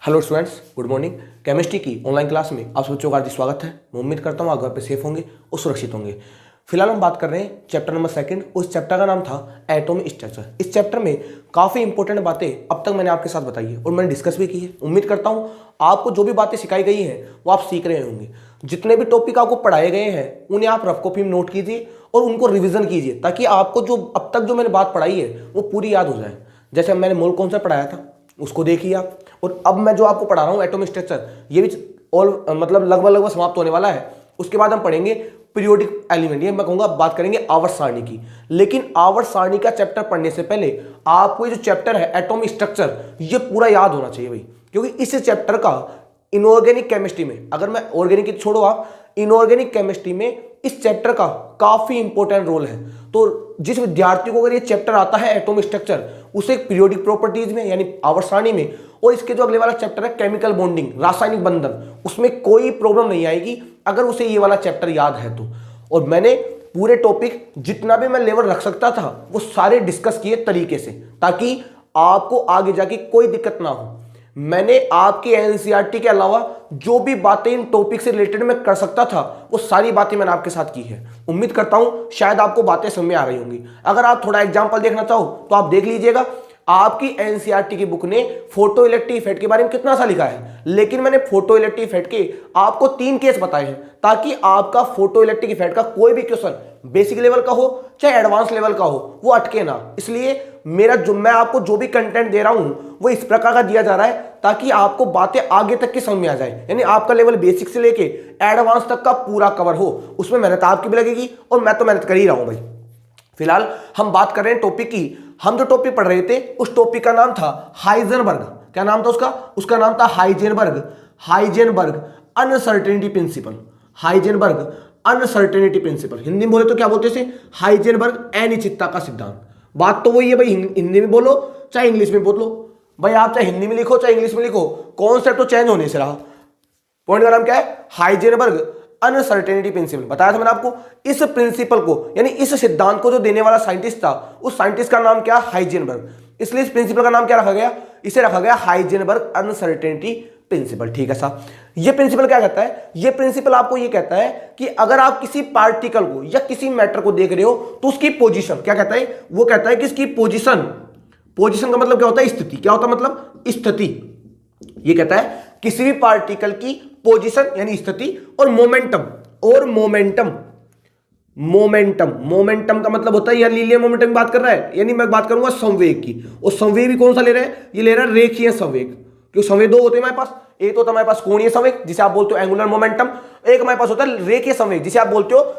Hello students, good morning. Chemistry की online class में आप बच्चों का हार्दिक स्वागत है। मैं उम्मीद करता हूँ आप घर पे सेफ होंगे और सुरक्षित होंगे। फिलहाल हम बात कर रहे हैं चैप्टर नंबर 2। उस चैप्टर का नाम था एटॉमिक स्ट्रक्चर। इस चैप्टर में काफ़ी इंपॉर्टेंट बातें अब तक मैंने आपके साथ बताई है और मैंने डिस्कस भी की है। उम्मीद करता हूँ आपको जो भी बातें सिखाई गई हैं वो आप सीख रहे होंगे। जितने भी टॉपिक आपको पढ़ाए गए हैं उन्हें आप रफ कॉपी में नोट कीजिए और उनको रिविजन कीजिए, ताकि आपको जो अब तक जो मैंने बात पढ़ाई है वो पूरी याद हो जाए। जैसे मैंने मोल कॉन्सेप्ट पढ़ाया था उसको देखिए आप, और अब मैं जो आपको पढ़ा रहा हूँ एटॉमिक स्ट्रक्चर, ये भी और मतलब लगभग समाप्त होने वाला है। उसके बाद हम पढ़ेंगे पीरियोडिक एलिमेंट, ये मैं कहूँगा बात करेंगे आवर्त सारणी की। लेकिन आवर्त सारणी का चैप्टर पढ़ने से पहले आपको ये जो चैप्टर है एटॉमिक स्ट्रक्चर, ये पूरा याद होना चाहिए भाई, क्योंकि इस चैप्टर का इनऑर्गेनिक केमिस्ट्री में, अगर मैं ऑर्गेनिक की छोड़ो आप, इनऑर्गेनिक केमिस्ट्री में इस चैप्टर का काफी इंपॉर्टेंट रोल है। तो जिस विद्यार्थी को अगर ये चैप्टर आता है एटॉमिक स्ट्रक्चर, उसे पीरियोडिक प्रॉपर्टीज में यानी आवर्त सारणी में, और इसके जो अगले वाला चैप्टर है केमिकल बॉन्डिंग, रासायनिक बंधन, उसमें कोई प्रॉब्लम नहीं आएगी अगर उसे ये वाला चैप्टर याद है तो। और मैंने पूरे टॉपिक जितना भी मैं लेवल रख सकता था वो सारे डिस्कस किए तरीके से, ताकि आपको आगे जाके कोई दिक्कत ना हो। मैंने आपके एनसीईआरटी के अलावा जो भी बातें इन टॉपिक से रिलेटेड मैं कर सकता था वो सारी बातें मैंने आपके साथ की है। उम्मीद करता हूं शायद आपको बातें समझ में आ रही होंगी। अगर आप थोड़ा एग्जांपल देखना चाहो तो आप देख लीजिएगा, आपकी एनसीईआरटी की बुक ने फोटो इलेक्ट्रिक इफेक्ट के बारे में कितना सा लिखा है, लेकिन मैंने फोटो इलेक्ट्रिक इफेक्ट के आपको 3 केस बताए हैं, ताकि आपका फोटो इलेक्ट्रिक इफेक्ट का कोई भी क्वेश्चन बेसिक लेवल का हो चाहे एडवांस लेवल का हो वो अटके ना। इसलिए मैं आपको जो भी कंटेंट दे रहा हूं वो इस प्रकार का दिया जा रहा है ताकि आपको बातें आगे तक की समझ में आ जाए, यानी आपका लेवल बेसिक से लेके एडवांस तक का पूरा कवर हो। उसमें मेहनत आपकी भी लगेगी और मैं तो मेहनत कर ही रहा हूं भाई। फिलहाल हम बात कर रहे हैं टॉपिक की। हम जो टॉपिक पढ़ रहे थे उस टॉपिक का नाम था हाइजेनबर्ग। क्या नाम था उसका नाम था Heisenberg uncertainty principle. Heisenberg uncertainty principle, Hindi में बोले तो क्या बोलते हैं, हाइजेनबर्ग अनिश्चितता का सिद्धांत। बात तो वही है भाई, हिंदी में बोलो चाहे इंग्लिश में बोलो भाई, आप चाहे हिंदी में लिखो चाहे इंग्लिश में लिखो, कॉन्सेप्ट तो चेंज होने से रहा। पॉइंट का नाम क्या है, हाइजेनबर्ग अनसर्टेनिटी प्रिंसिपल। बताया था मैंने आपको। इस प्रिंसिपल को यानी इस सिद्धांत को जो देने वाला साइंटिस्ट था, उस साइंटिस्ट का नाम क्या, हाइजेनबर्ग। इसलिए इस प्रिंसिपल का नाम क्या रखा गया, इसे रखा गया हाइजेनबर्ग अनसर्टेनिटी प्रिंसिपल। ठीक है साहब। ये प्रिंसिपल क्या कहता है, ये प्रिंसिपल आपको ये कहता है कि अगर आप किसी पार्टिकल को या किसी मैटर को देख रहे हो तो उसकी पोजीशन, क्या कहता है, वो कहता है कि इसकी पोजीशन का मतलब क्या होता है, स्थिति। क्या होता है मतलब स्थिति। ये कहता है किसी भी पार्टिकल की पोजीशन यानी स्थिति और मोमेंटम का मतलब होता है, यार लीनियर मोमेंटम की बात कर रहा है, यानी मैं बात करूंगा संवेग की। और संवेग भी कौन सा ले रहा है, ये ले रहा है रेखीय संवेग। क्योंकि संवेग 2 होते हैं हमारे पास, एक तो होता है हमारे पास कोणीय संवेग जिसे आप बोलते हो एंगुलर मोमेंटम, एक हमारे पास होता है रेखीय संवेग जिसे आप बोलते हो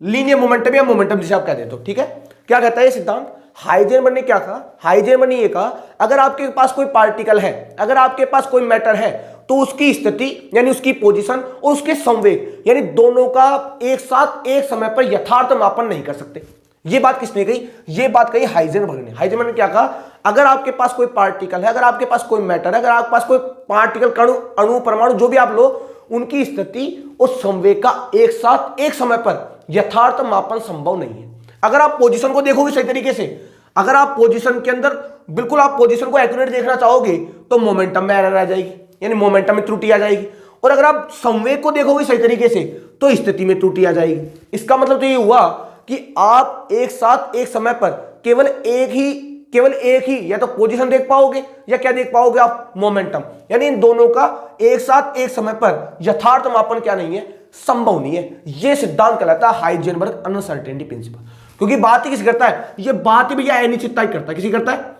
लीनियर मोमेंटम या मोमेंटम जिसे आप कह देते हो। ठीक है। क्या कहता है ये सिद्धांत, हाइजेनबर्ग ने क्या कहा, हाइजेनबर्ग ने ये कहा अगर आपके पास कोई पार्टिकल है, अगर आपके पास कोई मैटर है, तो उसकी स्थिति यानी उसकी पोजीशन और उसके संवेग यानी दोनों का एक साथ एक समय पर यथार्थ मापन नहीं कर सकते। ये बात किसने कही, ये बात कही हाइजेनबर्ग ने। हाइजेनबर्ग ने क्या कहा, अगर आपके पास कोई पार्टिकल है, अगर आपके पास कोई मैटर है, अगर आपके पास कोई पार्टिकल, कणु, अणु, परमाणु जो भी आप लो, उनकी स्थिति और संवेग का एक साथ एक समय पर यथार्थ मापन संभव नहीं है। अगर आप पोजीशन को देखोगे सही तरीके से, अगर आप पोजीशन के अंदर बिल्कुल आप पोजीशन को एक्यूरेट देखना चाहोगे तो मोमेंटम में एरर आ जाएगी, यानी मोमेंटम में त्रुटि आ जाएगी। और अगर आप संवेग को देखोगे सही तरीके से तो स्थिति में त्रुटि आ जाएगी। इसका मतलब तो ये हुआ कि आप एक साथ एक समय पर केवल एक ही या तो पोजीशन देख पाओगे या क्या देख पाओगे आप, मोमेंटम। यानी इन दोनों का एक साथ एक समय पर यथार्थ मापन क्या नहीं है, संभव नहीं है। यह सिद्धांत कहलाता है हाइजेनबर्ग अनसर्टेनिटी प्रिंसिपल। क्योंकि बात ही किसी करता है, ये बात ही भैया अनिश्चितता ही करता है। किसी करता है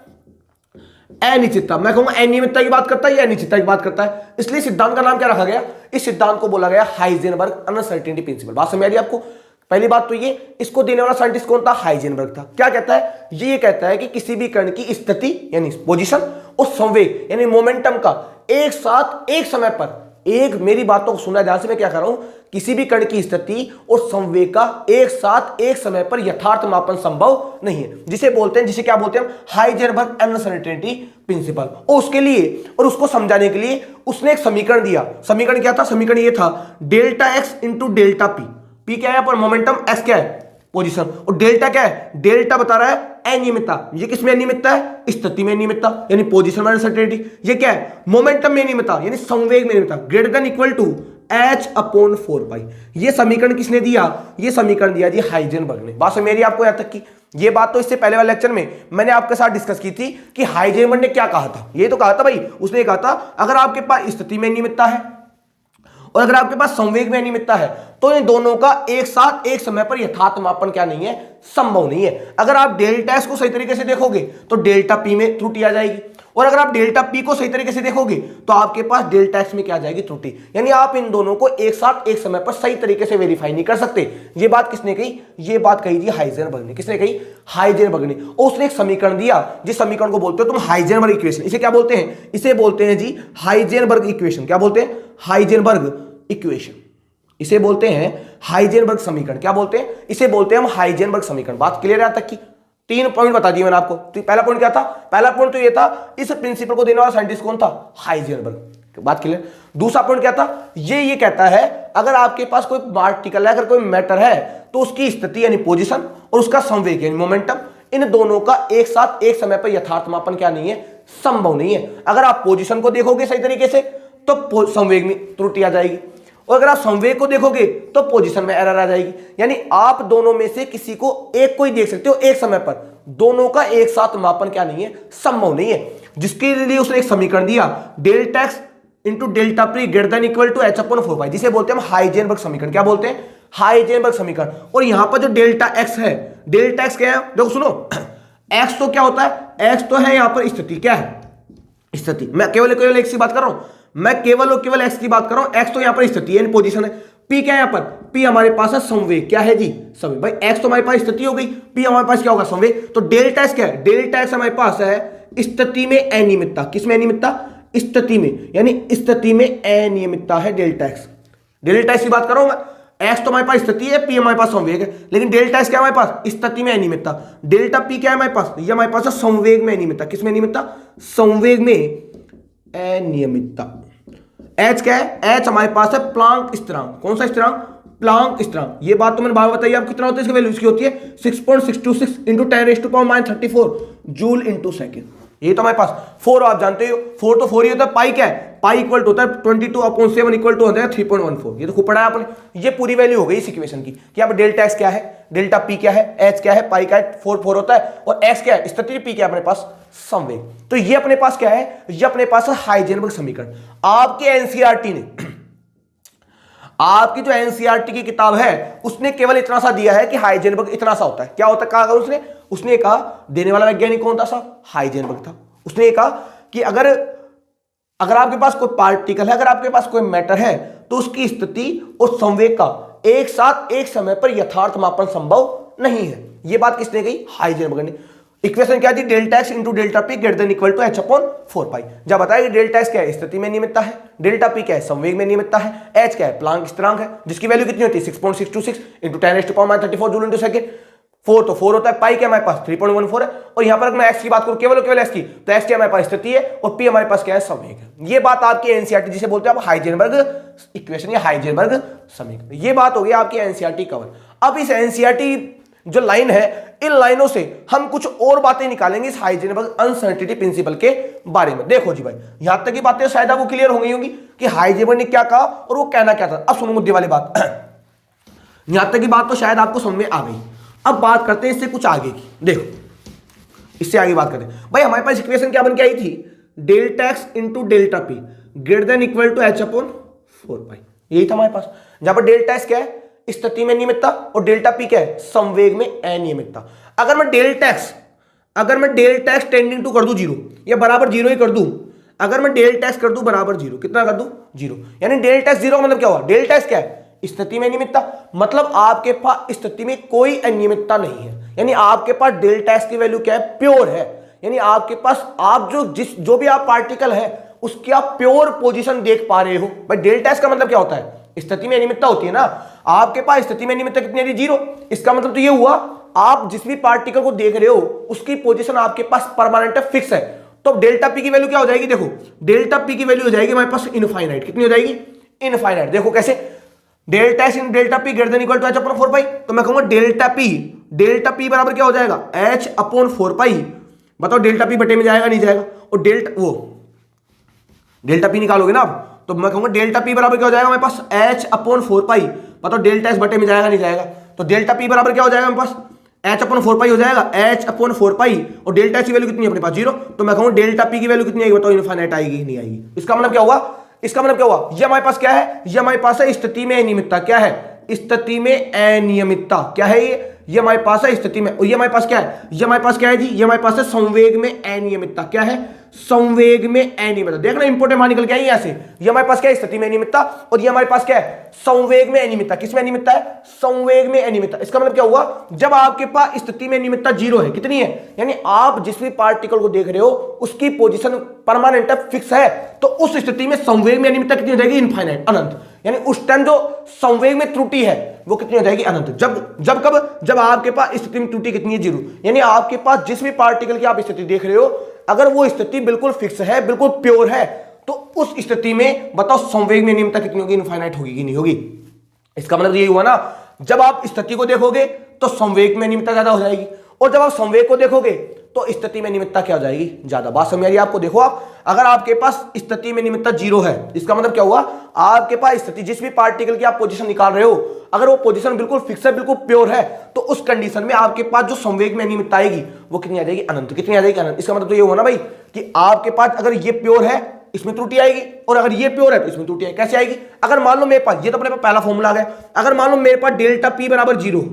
अनिश्चितता, मैं कहूंगा अनियमितता की बात करता है या अनिश्चितता की बात करता है। इसलिए सिद्धांत का नाम क्या रखा गया, इस सिद्धांत को बोला गया हाइजेनबर्ग अनसर्टेनिटी प्रिंसिपल। बात समझ आ रही है आपको। पहली बात तो ये, इसको देने वाला साइंटिस्ट कौन था, हाइजेनबर्ग था। क्या कहता है, ये कहता है कि किसी भी कण की स्थिति यानी पोजीशन और संवेग यानी मोमेंटम का एक साथ एक समय पर, एक मेरी बातों को सुना ध्यान से, मैं क्या कर रहा हूं, किसी भी कण की स्थिति और संवेग का एक साथ एक समय पर यथार्थ मापन संभव नहीं है, जिसे क्या बोलते हैं, हाइजेनबर्ग अनसर्टेनिटी प्रिंसिपल। और उसके लिए और उसको समझाने के लिए उसने एक समीकरण दिया। समीकरण क्या था, समीकरण ये था delta x into delta P. P क्या है पर मोमेंटम, एक्स क्या है पोजीशन, और डेल्टा क्या है, डेल्टा बता रहा है अनियमितता। ये किसमें अनियमितता है? स्थिति में अनियमितता यानी पोजीशन में अनसर्टेनिटी। ये क्या है? मोमेंटम में अनियमितता यानी संवेग में अनियमितता। Greater than equal to h/4π। ये समीकरण किसने दिया? ये समीकरण दिया जी हाइजेनबर्ग ने। बात समझ आपको यहां तक की? ये बात तो इससे पहले वाले लेक्चर में मैंने आपके साथ डिस्कस की थी कि हाइजेनबर्ग ने क्या कहा था। ये तो कहा था भाई, उसने कहा था अगर आपके पास स्थिति में अनियमितता है और अगर आपके पास संवेग में अनियमितता है तो इन दोनों का एक साथ एक समय पर यथार्थ मापन क्या नहीं है? संभव नहीं है। अगर आप डेल्टा एस को सही तरीके से देखोगे तो डेल्टा पी में त्रुटि आ जाएगी, और अगर आप डेल्टा पी को सही तरीके से देखोगे तो आपके पास डेल्टा एक्स में क्या आ जाएगी? त्रुटि। यानी आप इन दोनों को एक साथ एक समय पर सही तरीके से वेरीफाई नहीं कर सकते। ये बात किसने कही? ये बात कही जी हाइजेनबर्ग ने। किसने कही? हाइजेनबर्ग ने। और उसने एक समीकरण दिया जिस समीकरण को बोलते हो तुम हाइजेनबर्ग इक्वेशन। इसे क्या बोलते हैं? इसे बोलते हैं जी हाइजेनबर्ग इक्वेशन। क्या बोलते हैं? Heisenberg equation. इसे बोलते हैं हाइजेनबर्ग समीकरण। क्या बोलते हैं? इसे बोलते हैं हम हाइजेनबर्ग समीकरण। बात क्लियर है यहां तक की? 3 पॉइंट बता दिए मैंने आपको। तो पहला पॉइंट क्या था? पहला पॉइंट तो ये था, इस प्रिंसिपल को देने वाला साइंटिस्ट कौन था? हाइजेनबर्ग। बात क्लियर? दूसरा पॉइंट क्या था? ये कहता है अगर आपके पास कोई पार्टिकल है, अगर कोई मैटर है, तो उसकी स्थिति यानी पोजीशन और उसका संवेग यानी मोमेंटम, इन दोनों का एक साथ एक समय पर यथार्थ मापन क्या नहीं है? संभव नहीं है। अगर आप पोजीशन को देखोगे सही तरीके से तो संवेग में त्रुटि आ जाएगी, और अगर आप संवेग को देखोगे तो पोजीशन में एरर आ जाएगी। यानी आप दोनों में से किसी को एक को ही देख सकते हो एक समय पर, दोनों का एक साथ मापन क्या नहीं है? संभव नहीं है। जिसके लिए उसने एक समीकरण दिया delta x into delta P greater than equal to h/4π, जिसे बोलते हैं हम हाइजेनबर्ग समीकरण। क्या बोलते हैं? हाइजेनबर्ग समीकरण। और यहां पर जो डेल्टा एक्स है, डेल्टा एक्स क्या है? देखो सुनो, एक्स तो क्या होता है? एक्स तो है यहां पर स्थिति। क्या है? स्थिति। मैं केवल एक सी बात कर रहा हूं, मैं केवल और केवल एक्स की बात कर रहा हूं। एक्स तो यहां पर स्थिति है, पोजीशन है। पी क्या है यहां पर? पी हमारे पास है संवेग। क्या है जी? संवेग। भाई एक्स तो हमारे पास स्थिति हो गई, पी हमारे पास क्या होगा? संवेग। तो डेल्टा एक्स क्या है? डेल्टा एक्स हमारे पास है स्थिति में अनियमितता। किसमें अनियमितता? स्थिति में, यानी स्थिति में अनियमितता है डेल्टा एक्स। डेल्टा एक्स की बात कर रहा हूं मैं। एक्स तो हमारे पास स्थिति है, पी हमारे पास संवेग है, लेकिन डेल्टा एक्स क्या है हमारे पास? स्थिति में अनियमितता। डेल्टा पी क्या है हमारे पास? ये हमारे पास है संवेग में अनियमितता। किसमें अनियमितता? संवेग में अनियमितता। एच क्या है? एच हमारे पास है प्लांक स्थिरांक। कौन सा स्थिरांक? प्लांक स्थिरांक। ये बात तो मैंने बार बताई आपको। कितना होता है इसकी वैल्यू? इसकी होती है 6.626 इंटू 10⁻34 जूल इंटू सेकेंड। ये तो हमारे पास 4 आप जानते हो, 4 तो 4 ही होता है। पाई क्या है? पाई इक्वल होता है 22/7 इक्वल टू होता है 3.14। ये तो खूब पढ़ा है आपने। ये पूरी वैल्यू हो गई इस इक्वेशन की कि यहाँ पर डेल्टा एक्स क्या है, डेल्टा पी क्या है, एच क्या है, पाई क्या है, 4 होता है, और एक्स क्या है? स्थिति। पी क्या है अपने पास? संवेग। तो ये अपने पास क्या है? ये अपने पास है हाइजेनबर्ग समीकरण। आपके एनसीईआरटी ने, आपकी जो एनसीईआरटी की किताब है उसने केवल इतना सा दिया है कि हाइजेनबर्ग इतना सा होता है। क्या होता है कहा उसने कहा, देने वाला वैज्ञानिक कौन था साहब? हाइजेनबर्ग था। उसने कहा कि अगर आपके पास कोई पार्टिकल है, अगर आपके पास कोई मैटर है, तो उसकी स्थिति और संवेग का एक साथ एक समय पर यथार्थ मापन संभव नहीं है। यह बात किसने कही? हाइजेनबर्ग ने। इक्वेशन क्या थी? Delta x into delta P greater than equal to h/4π। जब बताया कि डेल्टा एक्स क्या है? स्थिति में नियमितता है। डेल्टा पी क्या है? संवेग में नियमितता है। एच क्या है? प्लांक स्थिरांक है, जिसकी वैल्यू कितनी होती है? 6.626 इंटू 10⁻34 जूल इंटू सेकेंड। 4 तो 4 होता है। पाई क्या हमारे पास? 3.14 है। और यहां पर मैं एक्स की बात करूं, केवल एक्स की, तो एक्स क्या हमारे पास? स्थिति है, और पी हमारे पास क्या है? संवेग है। ये बात आपकी एनसीईआरटी जिसे बोलते हैं आप हाइजेनबर्ग इक्वेशन या हाइजेनबर्ग समीकरण। ये बात हो गई आपकी एनसीईआरटी कवर। अब इस एनसीईआरटी जो लाइन है, इन लाइनों से हम कुछ और बातें निकालेंगे इस हाइजेनबर्ग अनसर्टेनिटी प्रिंसिपल के बारे में। देखो जी भाई, यहां तक की बातें शायद आपको क्लियर हो गई होंगी कि हाइजेनबर्ग ने क्या कहा और वो कहना क्या था। अब सुनो मुद्दे वाली बात। यहां तक की बात तो शायद आपको समझ में आ गई। अब बात करते हैं इससे कुछ आगे की। देखो, इससे आगे बात करते हैं भाई। हमारे पास इक्वेशन क्या बन के आई थी? Delta x into delta P greater than equal to h/4π। यही था हमारे पास, जहां पर डेल्टा एक्स क्या है? स्थिति में नियमितता, और डेल्टा पी क्या है? संवेग में अनियमितता। अगर मैं डेल्टा एक्स टेंडिंग टू कर दूं 0 या बराबर 0 ही कर दूं, अगर मैं डेल्टा एक्स कर दूं बराबर 0, कितना कर दूं? 0, यानी डेल्टा एक्स 0 का मतलब क्या हुआ? डेल्टा एक्स क्या है? स्थिति में अनियमितता। मतलब आपके पास स्थिति में कोई अनियमितता नहीं है, यानी आपके पास डेल्टा एक्स की वैल्यू क्या है? प्योर है। यानी आपके पास आप जो भी आप पार्टिकल है उसकी आप प्योर पोजीशन देख पा रहे हो। भाई डेल्टा एक्स का मतलब क्या होता है? स्थिति में अनियमितता होती है ना। आपके पास स्थिति में अनियमितता कितनी है? 0। इसका मतलब तो ये हुआ आप जिस भी पार्टिकल को देख रहे हो उसकी पोजीशन आपके पास परमानेंट है, फिक्स है। तो डेल्टा पी की वैल्यू क्या हो जाएगी? देखो, डेल्टा पी की वैल्यू हो जाएगी हमारे पास इनफाइनाइट। कितनी हो जाएगी? इनफाइनाइट। देखो कैसे? Delta X in delta P greater than equal to h/4π। तो मैं कहूंगा डेल्टा पी डेल्टा पी बराबर क्या हो जाएगा, h अपॉन 4 पाई। बताओ डेल्टा पी बटे में जाएगा नहीं जाएगा, और डेल्टा पी निकालोगे ना आप, तो मैं कहूंगा डेल्टा पी बराबर क्या हो जाएगा मेरे पास, h अपॉन 4 पाई। बताओ डेल्टा एस बटे में जाएगा नहीं जाएगा, तो डेल्टा पी बराबर क्या हो जाएगा मेरे पास, h अपॉन 4 पाई हो जाएगा, h अपॉन 4 पाई, और डेल्टा एस की वैल्यू कितनी है अपने पास 0, तो मैं कहूंगा डेल्टा पी की वैल्यू कितनी आएगी, बताओ इनफाइनाइट आएगी नहीं आएगी। इसका मतलब क्या हुआ, इसका मतलब क्या हुआ, ये हमारे पास क्या है, ये हमारे पास है स्थिति में अनियमितता। क्या है, स्थिति में अनियमितता। क्या है ये हमारे पास है स्थिति में, और ये हमारे पास क्या है, ये हमारे पास क्या है जी, ये हमारे पास है संवेग में अनियमितता। क्या है, संवेग में अनियमितता। देखना इंपोर्टेंट मान निकल के आई ऐसे, ये हमारे पास क्या है, स्थिति में अनियमितता, और ये हमारे पास क्या है, संवेग में अनियमितता। किसमें अनियमितता है, संवेग में अनियमितता। इसका मतलब क्या हुआ, जब आपके पास स्थिति में अनियमितता 0 है, कितनी है, यानी आप जिस भी पार्टिकल को देख रहे हो उसकी पोजीशन परमानेंट है, फिक्स है, तो उस स्थिति में संवेग में अनियमितता कितनी हो जाएगी, इनफाइनाइट, अनंत। यानी उस टाइम जो संवेग में त्रुटि है वो कितनी हो जाएगी, अनंत। जब आपके पास स्थिति में त्रुटि कितनी है, 0। यानी आपके पास जिस भी पार्टिकल की आप स्थिति देख रहे हो, अगर वो स्थिति बिल्कुल फिक्स है, बिल्कुल प्योर है, तो उस स्थिति में बताओ संवेग में अनियमितता कितनी होगी, इनफाइनाइट होगी कि नहीं होगी। इसका मतलब ये हुआ ना, जब आप स्थिति को देखोगे तो संवेग में अनियमितता ज्यादा हो जाएगी, और जब आप संवेग को देखोगे तो स्थिति में अनियमितता क्या हो जाएगी, ज्यादा। बात समझ आ रही है आपको। देखो आप, अगर आपके पास स्थिति में अनियमितता 0 है, इसका मतलब क्या हुआ, आपके पास स्थिति जिस भी पार्टिकल की आप पोजीशन निकाल रहे हो, अगर वो पोजीशन बिल्कुल फिक्स है, बिल्कुल प्योर है, तो उस कंडीशन में आपके पास जो संवेग में अनियमितता आएगी वो कितनी आ जाएगी, अनंत। कितनी आ जाएगी, अनंत। इसका मतलब तो ये हुआ ना भाई कि आपके पास अगर ये प्योर है इसमें त्रुटि आएगी, और अगर ये प्योर है तो इसमें त्रुटि आएगी। कैसे आएगी, अगर मान लो मेरे पास, ये तो अपने पास पहला फॉर्मूला आ गया, अगर मान लो मेरे पास डेल्टा पी बराबर 0,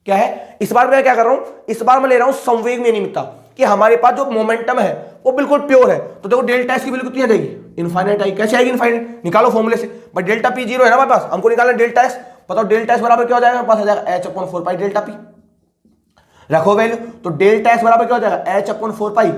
क्या है, इस बार मैं क्या कर रहा हूं, इस बार मैं ले रहा हूं संवेग में अनियमितता, कि हमारे पास जो मोमेंटम है वो बिल्कुल प्योर है, तो देखो डेल्टा एस की वैल्यू कितनी आ जाएगी, इनफाइनाइट आएगी। कैसे आएगी, इनफाइनाइट। निकालो फॉर्मूले से, बट डेल्टा पी 0 है ना हमारे पास, हमको निकालना डेल्टा एस। बताओ डेल्टा एस बराबर क्या हो जाएगा, हमारे पास आ जाएगा h upon 4 pi delta P. रखो वैल्यू, तो डेल्टा एस बराबर क्या हो जाएगा, h अपॉन 4 पाई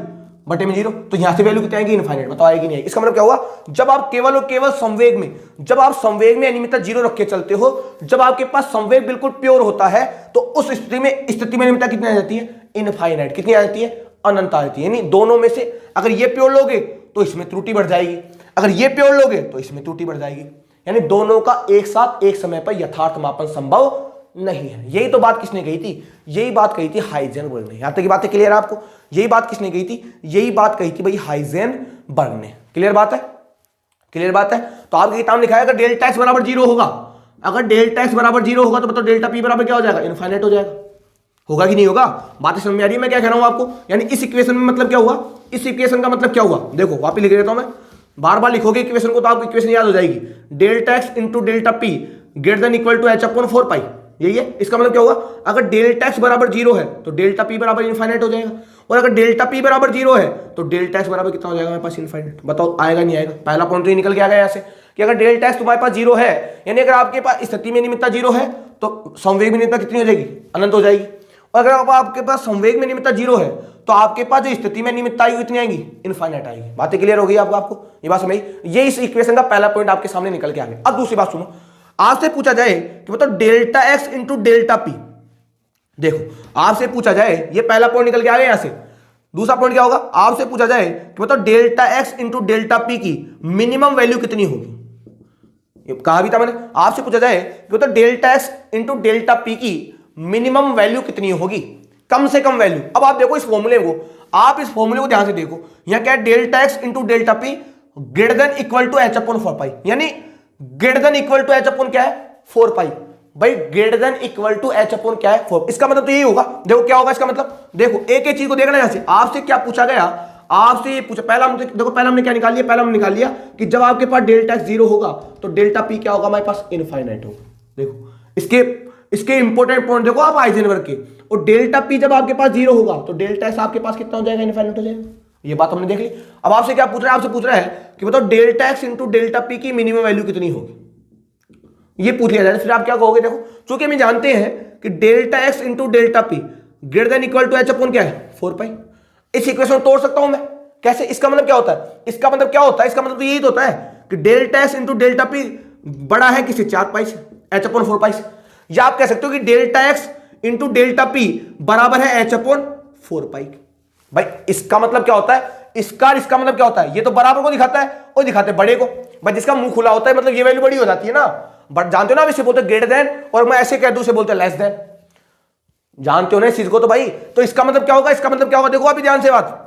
बटे में 0, तो यहां से वैल्यू कितनी आएगी, इनफाइनाइट। बताओ आएगी नहीं आएगी। इसका मतलब क्या हुआ, जब आप केवल और केवल संवेग में, जब आप संवेग में अनियमितता 0 रख के चलते हो, जब आपके पास संवेग बिल्कुल प्योर होता है, तो उस स्थिति में अनियमितता कितनी आ जाती है, इनफाइनाइट। कितनी आ जाती है, अनंत आ जाती है। यानी दोनों में से अगर ये प्योर लोगे तो इसमें त्रुटि बढ़ जाएगी, अगर ये प्योर लोगे तो इसमें त्रुटि बढ़ जाएगी। यानी दोनों का एक साथ एक समय पर यथार्थ मापन संभव नहीं है। यही तो बात किसने कही थी, यही बात कही थी हाइजेनबर्ग ने। यहां तक की बातें क्लियर है आपको, यही बात किसने कही थी, यही बात कही थी भाई हाइजेनबर्ग ने। क्लियर बात है, क्लियर बात है। तो आपकी किताब लिखा है अगर डेल्टा एक्स बराबर 0 होगा, अगर डेल्टा एक्स बराबर 0 होगा तो बताओ डेल्टा पी बराबर क्या हो जाएगा, इनफाइनाइट हो जाएगा। होगा कि नहीं होगा, बातें समझ में आ रही है मैं क्या कह रहा हूं आपको। यानी इस इक्वेशन में मतलब क्या हुआ, इस इक्वेशन का मतलब क्या हुआ, देखो वापस लिख देता हूं मैं, बार बार लिखोगे इक्वेशन को तो आपको इक्वेशन याद हो जाएगी। Delta x into delta P greater than equal to h upon 4 pi, यही है। इसका मतलब क्या हुआ, अगर डेल्टा एक्स बराबर 0 है तो डेल्टा पी बराबर इनफाइनाइट हो जाएगा, और अगर डेल्टा पी बराबर 0 है तो डेल्टा एक्स बराबर कितना हो जाएगा मेरे पास, इनफाइनाइट। बताओ आएगा नहीं आएगा। पहला पॉइंट तो ये निकल के आ गया यहाँ से कि अगर डेल्टा एक्स तुम्हारे पास 0 है, यानी अगर आपके पास स्थिति में अनियमितता 0 है तो संवेग में अनियमितता कितनी हो जाएगी, अनंत हो जाएगी। और अगर आपके पास संवेग में अनियमितता 0 है तो आपके पास जो स्थिति में अनियमितता आएगी कितनी आएगी, इनफाइनाइट आएगी। बातें क्लियर हो गई आपको, ये बात समझ। ये इस इक्वेशन का पहला पॉइंट आपके सामने निकल के आ गया। अब दूसरी बात सुनो, आपसे पूछा जाए कि मतलब delta x into delta P, देखो आपसे पूछा जाए, ये पहला पॉइंट निकल के आ गया यहां से। दूसरा पॉइंट क्या होगा, आपसे पूछा जाए कि मतलब delta x into delta P की मिनिमम वैल्यू कितनी होगी। कहा भी था मैंने, आपसे पूछा जाए कि मतलब delta x into delta P की मिनिमम वैल्यू कितनी होगी, कम से कम वैल्यू। अब आप देखो इस फॉर्मूले को, आप इस फॉर्मूले को ध्यान से देखो, यहां क्या है, delta x into delta P greater than equal to h upon 4 pi, यानी greater than equal to h upon क्या है, 4 पाई। भाई greater than equal to h upon क्या है, 4। इसका मतलब तो यही होगा। देखो क्या होगा इसका मतलब, देखो एक एक चीज को देखना यहां से। आपसे क्या पूछा गया, आपसे ये पूछा, पहला देखो पहला हमने क्या निकाल लिया, पहला हमने निकाल लिया कि जब आपके पास डेल्टा एक्स 0 होगा तो डेल्टा पी क्या होगा हमारे पास, इनफाइनाइट होगा। देखो इसके इंपॉर्टेंट पॉइंट देखो आप हाइजेनबर्ग के, और डेल्टा पी जब आपके पास 0 होगा तो डेल्टा एस आपके पास कितना हो जाएगा, इनफाइनाइट हो जाएगा। ये बात हमने देख ली। अब आपसे क्या पूछ रहा है, आपसे पूछ रहा है कि बताओ delta x into delta P की मिनिमम वैल्यू कितनी होगी, ये पूछ लिया जाए। फिर आप क्या कहोगे, देखो चूंकि हम जानते हैं कि delta x into delta P greater than equal to h upon क्या है, 4 पाई। इस इक्वेशन तोड़ सकता हूं मैं कैसे, इसका मतलब क्या होता है, इसका मतलब क्या होता है, इसका मतलब तो यही तो होता है कि delta x into delta P बड़ा है किसी 4 पाई से, h अपॉन 4 पाई से। या आप कह सकते हो कि delta x into delta P बराबर है h अपॉन 4 पाई। भाई इसका मतलब क्या होता है, इसका मतलब क्या होता है, ये तो बराबर को दिखाता है और दिखाते बड़े को। भाई जिसका मुंह खुला होता है मतलब ये वैल्यू बड़ी हो जाती है ना, बट जानते हो ना, इसे बोलते ग्रेटर देन, और मैं ऐसे कह दूं इसे बोलते लेस देन। जानते हो ना इस चीज को तो भाई। तो इसका मतलब क्या होगा, इसका मतलब क्या होगा, देखो अभी ध्यान से बात,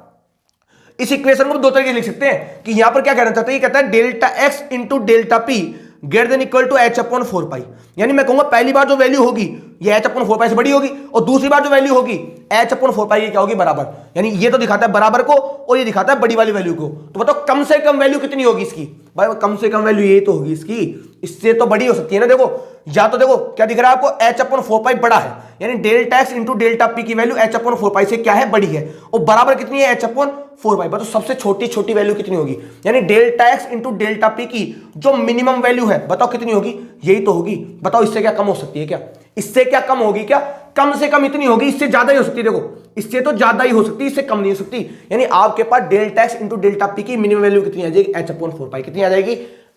इस इक्वेशन को दो तरीके से लिख सकते हैं कि यहां पर क्या कहना चाहते हैं, ये कहता है delta x into delta P greater than equal to H upon 4 pi. यानी मैं कहूंगा पहली बार जो वैल्यू होगी ये एच अपॉन 4 पाई से बड़ी होगी, और दूसरी बार जो वैल्यू होगी एच अपॉन 4 पाई क्या होगी, बराबर। यानी ये तो दिखाता है बराबर को और ये दिखाता है बड़ी वाली वैल्यू को। तो बताओ कम से कम वैल्यू कितनी होगी इसकी, भाई कम से कम वैल्यू ये तो होगी इसकी, इससे तो बड़ी हो सकती है ना। देखो या तो देखो क्या दिख रहा है आपको, एच अपॉन 4 पाई बड़ा है, यानी delta x into delta P की वैल्यू एच अपॉन 4 पाई से क्या है, बड़ी है, और बराबर कितनी है, एच अपॉन 4 पाई। तो सबसे छोटी छोटी वैल्यू कितनी होगी, यानी delta x into delta P की जो मिनिमम वैल्यू है बताओ कितनी होगी, यही तो होगी। बताओ इससे क्या कम हो सकती है क्या, इससे क्या कम होगी क्या, कम से कम इतनी होगी, इससे ज्यादा ही हो सकती है। देखो इससे तो ज्यादा ही हो सकती है, इससे कम नहीं हो सकती। यानी आपके पास delta x into delta P की मिनिमम वैल्यू कितनी आ जाएगी, एच अपॉन 4 पाई। कितनी आ जाएगी,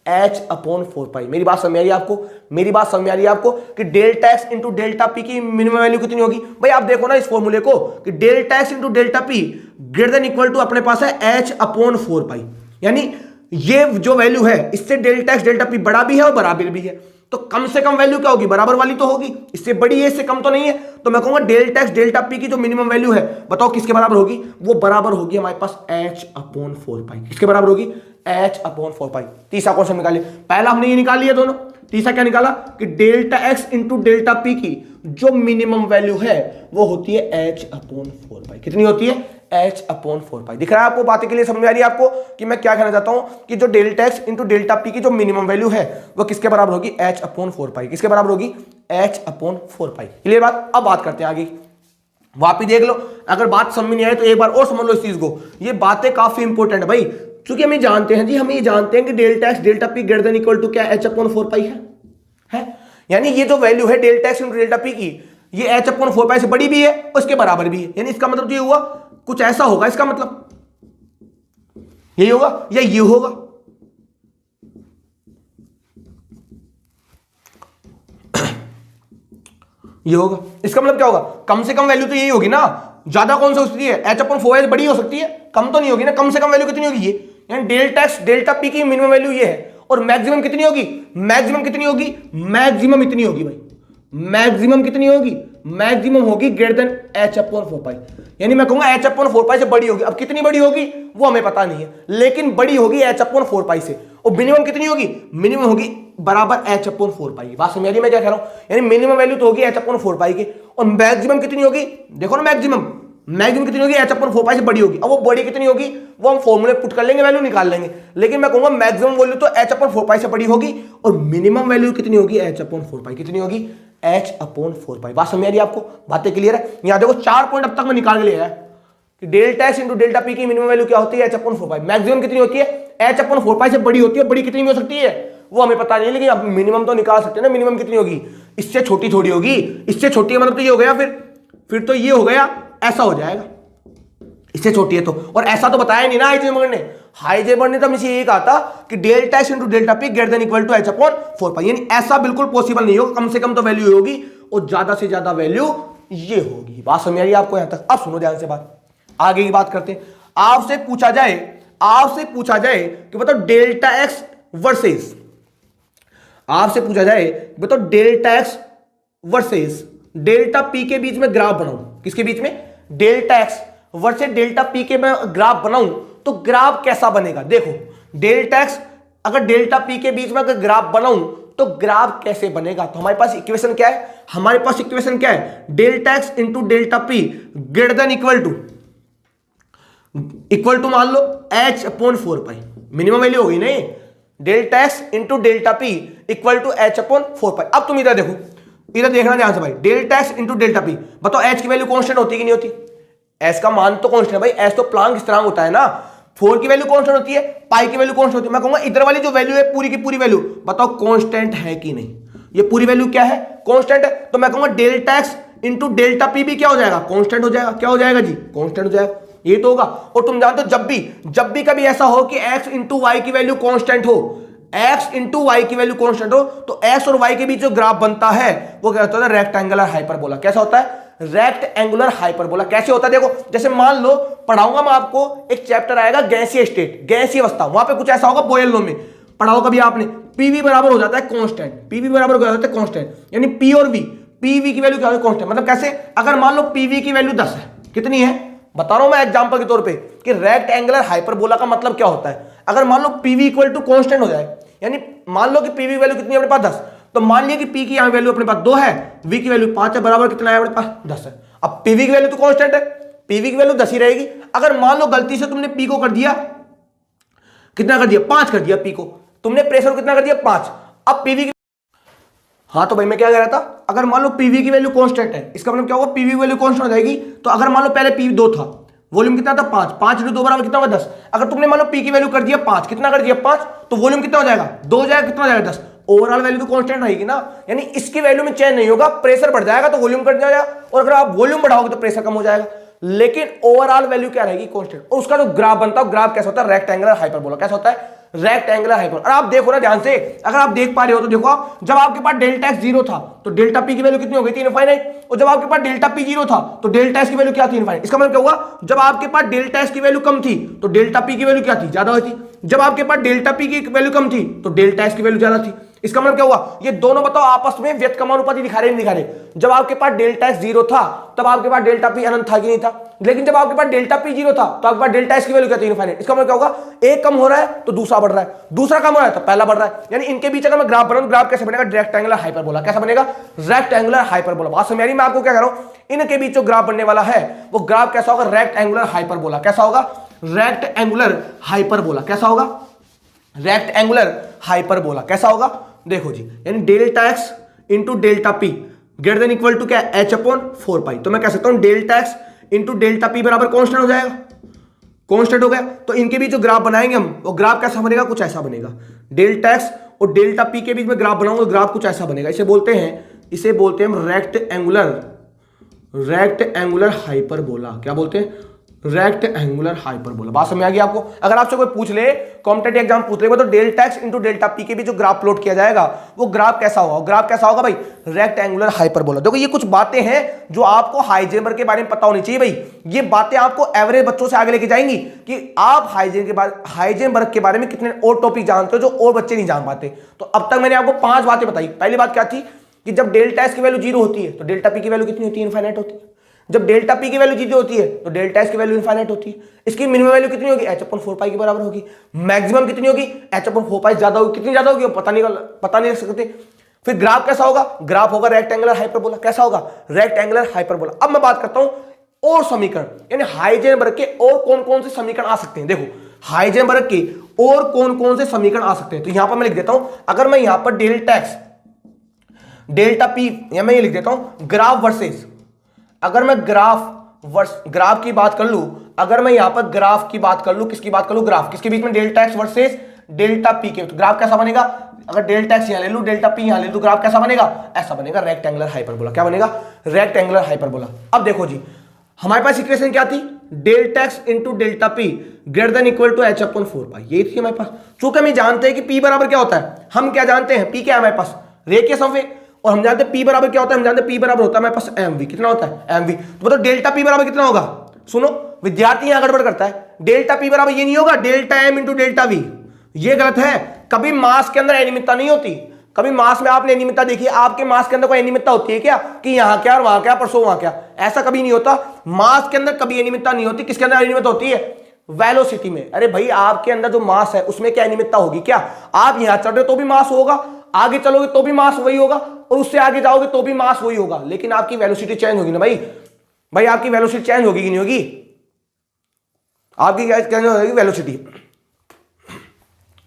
एच अपॉन 4 पाई। मेरी बात समझ आ रही है आपको, मेरी बात समझ आ रही है आपको कि delta x into delta P की मिनिमम वैल्यू कितनी होगी। भाई आप देखो ना इस फॉर्मूले को कि delta x into delta P greater than equal to अपने पास है एच अपॉन 4 पाई। यानी ये जो वैल्यू है इससे डेल्टा एक्स डेल्टा पी बड़ा भी है और बराबर भी है, तो कम से कम वैल्यू क्या होगी, बराबर वाली तो होगी, इससे बड़ी है इससे कम तो नहीं है। तो मैं कहूंगा डेल्टा एक्स डेल्टा पी की जो मिनिमम वैल्यू है बताओ किसके बराबर होगी, वो बराबर होगी हमारे पास एच अपॉन 4 पाई। किसके बराबर होगी, एच अपॉन 4 पाई। तीसरा क्वेश्चन निकालिए, पहला हमने ये निकाल लिया दोनों, तीसरा क्या निकाला कि delta x into delta P की जो मिनिमम वैल्यू है वो होती है एच अपॉन 4 पाई। कितनी होती है, एच अपॉन 4 पाई। दिख रहा है आपको, बातें के लिए समझ आ रही है आपको कि मैं क्या कहना चाहता हूं कि जो delta x into delta P की जो मिनिमम वैल्यू है वो किसके बराबर होगी, एच अपॉन 4 पाई। किसके बराबर होगी, एच अपॉन 4 पाई। क्लियर बात। अब बात करते हैं आगे, वापिस देख लो, अगर बात समझ नहीं आए तो एक बार और समझ लो इस चीज को, ये बातें काफी इंपॉर्टेंट है भाई, क्योंकि हम ये जानते हैं जी, हम ये जानते हैं कि delta X delta P greater than equal to क्या, एच अपॉन 4 पाई है। यानी ये जो वैल्यू है delta x into delta P की, ये एच अपॉन 4 पाई से बड़ी भी है और इसके बराबर भी है। यानी इसका मतलब ये हुआ कुछ ऐसा होगा, इसका मतलब यही होगा या ये होगा, ये होगा। इसका मतलब क्या होगा, कम से कम वैल्यू तो यही होगी ना, ज्यादा कौन सा हो सकती है, एच अपॉन 4 बड़ी हो सकती है, कम तो नहीं होगी ना। कम से कम वैल्यू कितनी होगी, ये यानी डेल्टा एक्स डेल्टा पी की मिनिमम वैल्यू ये है, और मैक्सिमम कितनी होगी, मैक्सिमम कितनी होगी, मैक्सिमम इतनी होगी भाई, मैक्सिमम कितनी होगी, मैक्सिमम होगी greater than H upon 4 pi. यानी मैं कहूंगा एच अपॉन 4 पाई से बड़ी होगी। अब कितनी बड़ी होगी वो हमें पता नहीं है, लेकिन बड़ी होगी एच अपॉन 4 पाई से। और मिनिमम कितनी होगी, मिनिमम होगी बराबर एच अपॉन 4 पाई। बात समझ आ रही है मैं क्या कह रहा हूं, यानी मिनिमम वैल्यू तो होगी एच अपॉन 4 पाई की, और मैक्सिमम कितनी होगी, देखो ना मैक्सिमम, मैक्सिमम कितनी होगी, एच अपॉन 4 पाई से बड़ी होगी। अब वो बड़ी कितनी होगी वो हम फॉर्मूले पुट कर लेंगे, वैल्यू निकाल लेंगे, लेकिन मैं कहूंगा मैक्सिमम वैल्यू तो एच अपॉन 4 पाई से बड़ी होगी, और मिनिमम वैल्यू कितनी होगी, एच अपॉन 4 पाई। कितनी होगी, एच अपॉन 4 पाई। बात समझ आ रही है आपको, बातें क्लियर है। यहां देखो 4 पॉइंट अब तक मैं निकाल के लिया है कि delta x into delta P की मिनिमम वैल्यू क्या होती है, एच अपॉन 4 पाई। मैक्सिमम कितनी होती है, एच अपॉन 4 पाई से बड़ी होती है, बड़ी कितनी हो सकती है वो हमें पता नहीं है, लेकिन अब मिनिमम तो निकाल सकते हैं ना, मिनिमम कितनी होगी, इससे छोटी थोड़ी होगी, इससे छोटी मतलब तो ये हो गया, फिर तो ये हो गया, ऐसा हो जाएगा, इससे छोटी है तो। और ऐसा तो बताया नहीं ना हाइजेनबर्ग ने, हाइजेनबर्ग ने तो हमें यही कहा था कि delta x into delta P greater than equal to H upon 4 pi. यानी ऐसा बिल्कुल पॉसिबल नहीं होगा, कम से कम तो वैल्यू होगी और ज्यादा से ज्यादा वैल्यू ये होगी। बात समझ आ रही है आपको यहां तक। अब सुनो ध्यान से बात, आगे की बात करते हैं। आपसे पूछा जाए कि बताओ डेल्टा एक्स वर्सेस, आपसे पूछा जाए बताओ delta x versus delta P के बीच में ग्राफ बनाऊं, किसके बीच में, delta x versus delta P के मैं ग्राफ बनाऊं तो ग्राफ कैसा बनेगा। देखो डेल्टा एक्स अगर डेल्टा पी के बीच में अगर ग्राफ बनाऊं तो ग्राफ कैसे बनेगा। तो हमारे पास इक्वेशन क्या है, हमारे पास इक्वेशन क्या है, delta x into delta P greater than equal to मान लो H upon 4 pi. Minimum value होगी नहीं, delta x into delta P equal to H upon 4 pi. अब तुम इधर देखो, इधर देखना ध्यान से भाई, delta x into delta P, बताओ एच की वैल्यू कांस्टेंट होती है कि नहीं होती, एच का मान तो कांस्टेंट है भाई, एच तो प्लांक स्थिरांक होता है ना, 4 की वैल्यू कांस्टेंट होती है, पाई की वैल्यू कांस्टेंट होती है। मैं कहूंगा इधर वाली जो वैल्यू है पूरी की पूरी वैल्यू बताओ कांस्टेंट है कि नहीं, ये पूरी वैल्यू क्या है, कांस्टेंट है। तो मैं कहूंगा delta x into delta P भी क्या हो जाएगा, कांस्टेंट हो जाएगा। क्या हो जाएगा जी, कांस्टेंट हो जाएगा, ये तो होगा। और तुम जानते हो जब भी कभी ऐसा हो कि एक्स इंटू वाई की वैल्यू कांस्टेंट हो, एक्स इंटू वाई की वैल्यू कांस्टेंट हो, तो एक्स और वाई के बीच जो ग्राफ बनता है वो क्या होता है, रेक्टेंगुलर हाइपरबोला। कैसा होता है, रेक्टेंगुलर हाइपरबोला। कैसे होता है देखो, जैसे मान लो पढ़ाऊंगा मैं आपको, एक चैप्टर आएगा गैसीय स्टेट, गैसीय अवस्था, वहां पे कुछ ऐसा होगा, बोयल लॉ में पढ़ाओ कभी आपने, पीवी बराबर हो जाता है कांस्टेंट, पीवी बराबर हो जाता है कांस्टेंट, यानी पी और वी, पीवी की वैल्यू क्या होगी, कांस्टेंट। मतलब कैसे, अगर मान लो पीवी की वैल्यू 10 है, कितनी है बता रहा हूं मैं एग्जांपल के तौर पे कि रेक्टेंगुलर हाइपरबोला का मतलब क्या होता है। अगर मान लो पीवी इक्वल टू कांस्टेंट हो जाए, यानी मान लो कि पीवी वैल्यू कितनी है अपने पास 10, तो मान लिया कि पी की यहां वैल्यू अपने पास 2 है, वी की वैल्यू 5 है, बराबर कितना है अपने पास 10 है। अब पीवी की वैल्यू तो कांस्टेंट है, पीवी की वैल्यू 10 ही रहेगी। अगर मान लो गलती से तुमने पी को कर दिया, कितना कर दिया 5 कर दिया, पी को तुमने प्रेशर को कितना कर दिया 5, अब पीवी की, हाँ तो भाई मैं क्या कह रहा था, अगर मान लो पीवी की वैल्यू कांस्टेंट है, इसका मतलब क्या होगा, पीवी वैल्यू कांस्टेंट हो जाएगी। तो अगर मान लो पहले पी 2 था, वॉल्यूम कितना था 5, 5 इंटू 2 बराबर कितना होगा 10। अगर तुमने मान लो पी की वैल्यू कर दिया 5, कितना कर दिया 5, तो वॉल्यूम कितना हो जाएगा 2 हो जाएगा, कितना हो जाएगा 10। ओवरऑल वैल्यू तो कांस्टेंट रहेगी ना, यानी इसकी वैल्यू में चेंज नहीं होगा, प्रेशर बढ़ जाएगा तो वॉल्यूम घट जाएगा, और अगर आप वॉल्यूम बढ़ाओगे तो प्रेशर कम हो जाएगा, लेकिन ओवरऑल वैल्यू क्या रहेगी कांस्टेंट। और उसका जो ग्राफ बनता है, ग्राफ कैसा होता है, रेक्टेंगुलर हाइपरबोला। कैसा होता है, रेक्टेंगुलर हाइपरबोला। और आप देखो ना ध्यान से, अगर आप देख पा रहे हो तो देखो आप, जब आपके पास डेल्टा एक्स 0 था तो डेल्टा पी की वैल्यू कितनी हो गई थी, इनफाइनाइट। और जब आपके पास डेल्टा पी 0 था तो डेल्टा एस की वैल्यू क्या थी, इनफाइनाइट। इसका मतलब क्या हुआ, जब आपके पास डेल्टा एस की वैल्यू कम थी तो डेल्टा पी की वैल्यू क्या थी, ज्यादा हुई थी। जब आपके पास डेल्टा पी की वैल्यू कम थी तो डेल्टा एस की वैल्यू ज्यादा थी। इसका मतलब क्या हुआ, ये दोनों बताओ आपस में व्यस्तकर्मानुपाती दिखा रहे नहीं दिखा रहे। जब आपके पास डेल्टा एक्स 0 था तब आपके पास डेल्टा पी अनंत था कि नहीं था, लेकिन जब आपके पास डेल्टा पी 0 था तो आपके पास डेल्टा एस की वैल्यू क्या थी, इनफाइनाइट। इसका मतलब क्या होगा, एक कम हो रहा है तो दूसरा बढ़ रहा है, दूसरा कम हो रहा है तो पहला बढ़ रहा है। यानी इनके बीच अगर मैं ग्राफ बनाऊं, ग्राफ कैसे बनेगा, रेक्टेंगुलर हाइपरबोला। कैसा बनेगा, रेक्टेंगुलर हाइपरबोला। बात समझ आ रही, मैं आपको क्या कह रहा हूं, इनके बीच जो ग्राफ बनने वाला है वो ग्राफ कैसा होगा, रेक्टेंगुलर हाइपरबोला। कैसा होगा, रेक्टेंगुलर हाइपरबोला। कैसा होगा, रेक्टेंगुलर हाइपरबोला। कैसा होगा, देखो जी, यानी delta x into delta P greater than equal to क्या, एच अपॉन 4 पाई। तो मैं कह सकता हूं delta x into delta P बराबर कांस्टेंट हो जाएगा, कांस्टेंट हो गया। तो इनके बीच जो ग्राफ बनाएंगे हम, वो ग्राफ कैसा बनेगा, कुछ ऐसा बनेगा। डेल्टा एक्स और डेल्टा पी के बीच में ग्राफ बनाऊंगा, ग्राफ कुछ ऐसा बनेगा। इसे बोलते हैं हम रेक्टेंगुलर हाइपरबोला। क्या बोलते हैं, रेक्टेंगुलर हाइपरबोला। बात समझ आ गई आपको। अगर आपसे कोई पूछ ले, कॉम्पिटिटिव एग्जाम पूछ ले, तो delta x into delta P के बीच जो ग्राफ प्लॉट किया जाएगा वो ग्राफ कैसा होगा, ग्राफ कैसा होगा भाई, रेक्टेंगुलर हाइपरबोला। देखो ये कुछ बातें हैं जो आपको हाइजेनबर्ग के बारे में पता होनी चाहिए भाई। ये बातें आपको एवरेज बच्चों से आगे लेके जाएंगी कि आप हाइजेनबर्ग के बारे में कितने और टॉपिक जानते हो जो और बच्चे नहीं जान पाते। तो अब तक मैंने आपको 5 बातें बताई। पहली बात क्या थी कि जब डेल्टा एस की वैल्यू 0 होती है तो डेल्टा पी की वैल्यू कितनी होती है, इनफाइनाइट होती है। जब डेल्टा पी की वैल्यू 0 होती है तो डेल्टा एस की वैल्यू इनफाइनाइट होती है। इसकी मिनिमम वैल्यू कितनी होगी, एच अपॉन 4 पाई के बराबर होगी। मैक्सिमम कितनी होगी, एच अपॉन 4 पाई ज्यादा होगी। कितनी ज्यादा होगी पता नहीं रख सकते। फिर ग्राफ कैसा होगा, ग्राफ होगा रेक्टेंगुलर हाइपरबोला। कैसा होगा, रेक्टेंगुलर हाइपरबोला। अब मैं बात करता हूं और समीकरण, यानी हाइजेनबर्ग के और कौन कौन से समीकरण आ सकते हैं। देखो हाइजेनबर्ग के और कौन कौन से समीकरण आ सकते हैं, तो यहां पर मैं लिख देता हूं। अगर मैं यहां पर डेल्टा एक्स डेल्टा पी, या मैं ये लिख देता हूं ग्राफ वर्सेस, अगर मैं ग्राफ की बात कर लूं, अगर मैं यहां पर ग्राफ की बात कर लूं, किसकी बात कर लूं, ग्राफ किसके बीच में, delta x versus delta P के, तो ग्राफ कैसा बनेगा, अगर डेल्टा एक्स यहां ले लूं, डेल्टा पी यहां ले लूं, तो ग्राफ कैसा बनेगा, ऐसा बनेगा, रेक्टेंगुलर हाइपरबोला। क्या बनेगा, रेक्टेंगुलर हाइपरबोला। अब देखो जी, हमारे पास इक्वेशन क्या थी, delta x into delta P greater than equal to H upon 4 pi, यही थी हमारे पास। चूंकि हम जानते हैं कि पी बराबर क्या होता है, हम क्या जानते हैं, पी क्या है हमारे पास, रेखीय संवेग, और हम जानते हैं पी बराबर क्या होता है, हम जानते हैं पी बराबर होता है हमारे पास एम वी। कितना होता है, एम वी। तो बताओ डेल्टा पी बराबर कितना होगा। सुनो विद्यार्थी यहां गड़बड़ करता है, डेल्टा पी बराबर ये नहीं होगा delta M into delta V, ये गलत है। कभी मास के अंदर अनियमितता नहीं होती, कभी मास में आपने अनियमितता देखी, आपके मास के अंदर कोई अनियमितता होती है क्या, कि यहां क्या और वहां क्या, परसों वहां क्या, ऐसा कभी नहीं होता। मास के अंदर कभी अनियमितता नहीं होती। किसके अंदर अनियमितता होती है, वेलोसिटी में। अरे भाई आपके अंदर जो मास है उसमें क्या अनियमितता होगी क्या, आप यहां चल रहे तो भी मास होगा, आगे चलोगे तो भी मास वही होगा, और उससे आगे जाओगे तो भी मास वही होगा, लेकिन आपकी वेलोसिटी चेंज होगी ना भाई आपकी वेलोसिटी चेंज होगी कि नहीं होगी, आपकी क्या चेंज होगी, वेलोसिटी।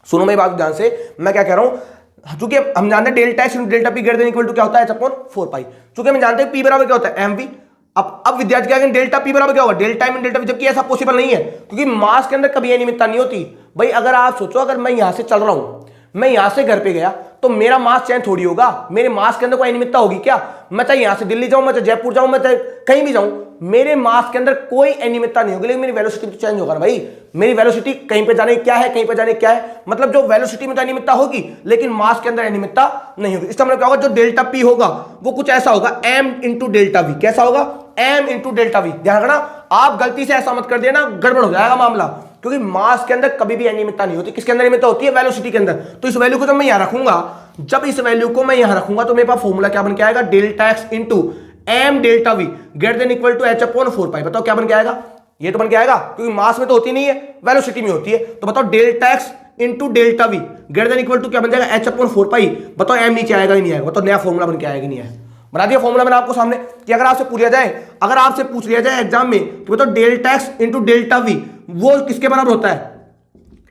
सुनो मेरी बात ध्यान से, मैं क्या कह रहा हूं, चूंकि हम जानते हैं delta X delta P greater than equal to क्या होता है, एच अपॉन 4 पाई। चूंकि हम जानते हैं पी बराबर क्या होता है, एम वी। अब विद्यार्थी क्या करेंगे, डेल्टा पी बराबर क्या होगा, डेल्टा एम डेल्टा वी, जबकि ऐसा पॉसिबल नहीं है, क्योंकि मास के अंदर कभी अनियमितता नहीं होती भाई। अगर आप सोचो, अगर मैं यहां से चल रहा हूं, मैं यहां से घर पे गया तो मेरा मास चेंज थोड़ी होगा, मेरे मास के अंदर कोई अनियमितता होगी क्या, मैं चाहे यहां से दिल्ली जाऊं, मैं चाहे जयपुर जाऊं, मैं चाहे कहीं भी जाऊं, मेरे मास के अंदर कोई अनियमितता नहीं होगी, लेकिन मेरी वेलोसिटी तो चेंज होगा ना भाई। मेरी वेलोसिटी कहीं पे जाने क्या है, कहीं पे जाने क्या है, मतलब जो वेलोसिटी में तो अनियमितता होगी लेकिन मास के अंदर अनियमितता नहीं होगी। इसका मतलब क्या होगा, जो डेल्टा पी होगा वो कुछ ऐसा होगा, एम इंटू डेल्टा वी। कैसा होगा, एम इंटू डेल्टा वी। ध्यान रखना, आप गलती से ऐसा मत कर देना, गड़बड़ हो जाएगा मामला, क्योंकि मास के अंदर कभी भी अनियमितता नहीं होती। किसके अंदर अनियमितता होती है, वेलोसिटी के अंदर। तो इस वैल्यू को जब मैं यहां रखूंगा जब इस वैल्यू को मैं यहां रखूंगा तो मेरे पास फॉर्मूला क्या बन के आएगा, delta x into M delta V greater than equal to H upon 4 pi. बताओ क्या बन के आएगा, ये तो बन के आएगा क्योंकि मास में तो होती नहीं है, वेलोसिटी में होती है। तो बताओ delta x into delta V greater than equal to क्या बन जाएगा, एच अपॉन 4 पाई। बताओ एम नीचे आएगा ही नहीं आएगा, बताओ नया फॉर्मूला बन के आएगा कि नहीं आएगा। बना दिया फॉर्मूला मैंने आपको सामने कि अगर आपसे पूछ लिया जाए, अगर आपसे पूछ लिया जाए एग्जाम में कि बताओ delta x into delta we वो किसके बराबर होता है,